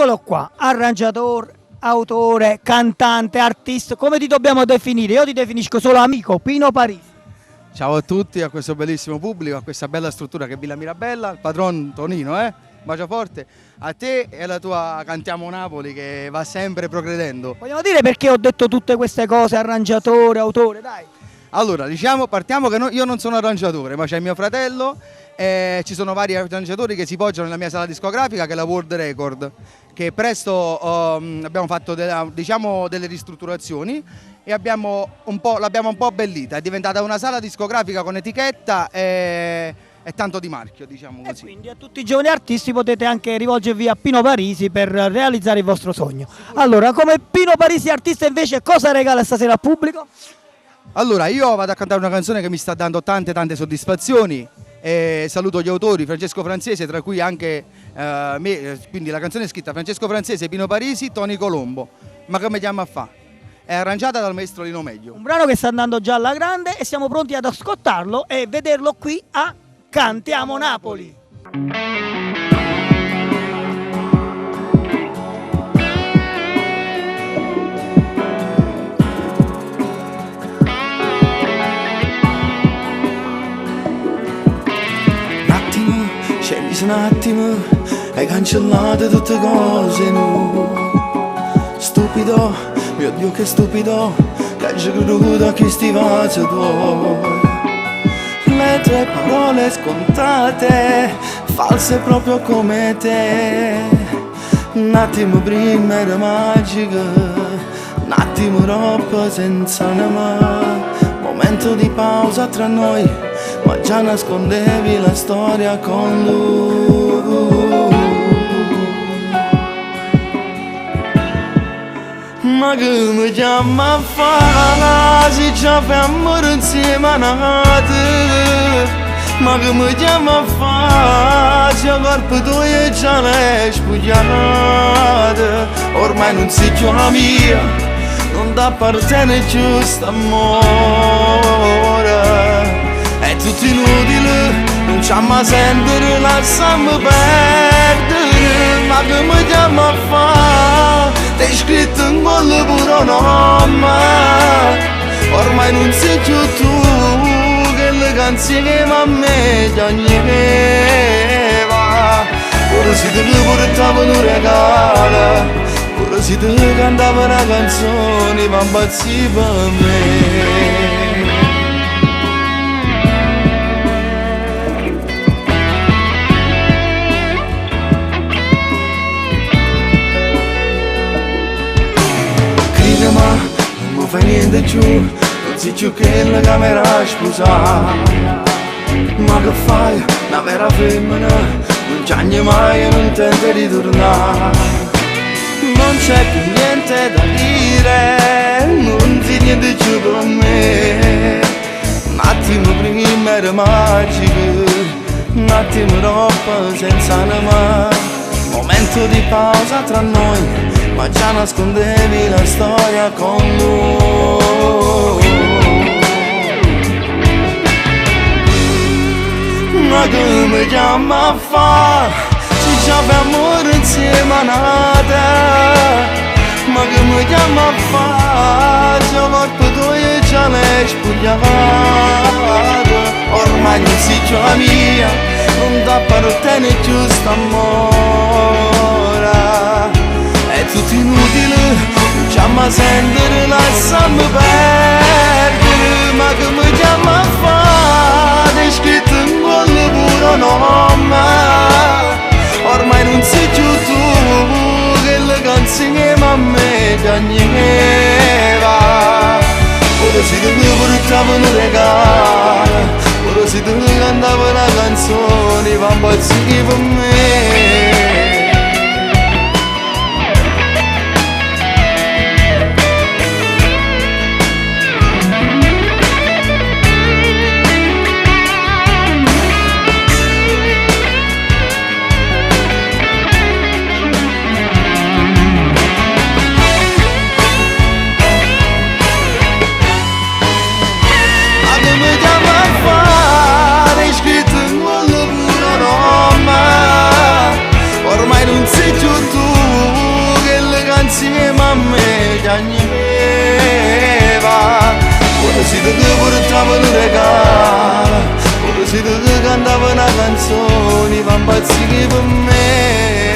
Eccolo qua, arrangiatore, autore, cantante, artista, come ti dobbiamo definire? Io ti definisco solo amico, Pino Parisi. Ciao a tutti, a questo bellissimo pubblico, a questa bella struttura che è Villa Mirabella, il patron Tonino, bacio forte, a te e alla tua Cantiamo Napoli che va sempre progredendo. Vogliamo dire perché ho detto tutte queste cose, arrangiatore, autore, dai. Allora, diciamo, partiamo che io non sono arrangiatore, ma c'è mio fratello e ci sono vari arrangiatori che si poggiano nella mia sala discografica che è la World Record, che presto abbiamo fatto delle ristrutturazioni e l'abbiamo un po' abbellita, è diventata una sala discografica con etichetta e tanto di marchio, diciamo così. E quindi a tutti i giovani artisti potete anche rivolgervi a Pino Parisi per realizzare il vostro sogno. Allora, come Pino Parisi artista invece, cosa regala stasera al pubblico? Allora, io vado a cantare una canzone che mi sta dando tante soddisfazioni e saluto gli autori Francesco Francese, tra cui anche me, quindi la canzone è scritta Francesco Francese, Pino Parisi, Tony Colombo, ma come chiama a fa? È arrangiata dal maestro Lino Meglio. Un brano che sta andando già alla grande e siamo pronti ad ascoltarlo e vederlo qui a Cantiamo Napoli. Un attimo hai cancellato tutte cose, no. Stupido, mio Dio che stupido, che hai creduto a chi sti vasi tuoi. Le tue parole scontate, false proprio come te. Un attimo prima era magica, un attimo troppo senza anima. Momento di pausa tra noi, ma già nascondevi la storia con lui. Ma che mi chiama a fare se ci abbiamo insieme a nate? Ma che mi chiama a fare se il corpo tuo è già l'hai spogliato? Ormai non sei più la mia, non ti appartiene più st'amore. È tutto inutile, non c'è mai sentire, lasciami perdere. Ma che mi chiama a fare? T'hai scritto in quello pure nome. Ormai non sei più tu, che le canzoni che a me piangeva. Pure se te le portavo un regalo, pure se te cantavo una canzone, va impazzire per me. Ma non mi fai niente più, non sei più che la camera sposata. Ma che fai, una vera femmina, non c'hai mai e non tenta di tornare. Non c'è più niente da dire, non sei niente più per me. Un attimo prima era magico, un attimo dopo senza anima. Momento di pausa tra noi, ma già nascondevi la storia con lui. Ma che mi chiama a fare se ci abbiamo insieme a nata? Ma che mi chiama a fare se il corpo tuo è già l'hai spogliato? Ormai non sei più la mia, non ti appartiene più st'amore. È tutto inutile, non c'è mai sentire, lasciami perdere. Ma che mi chiama a fare? È scritto in quello pure nome. Ormai non sei più tu, che le canzoni a me piangeva. Ora se te mi portavo un regalo, ora se te cantavo una canzone, va impazzire per me. Scritto in quello pure nome. suonava un regalo, ora se tu cantava una canzone, va impazzire per me.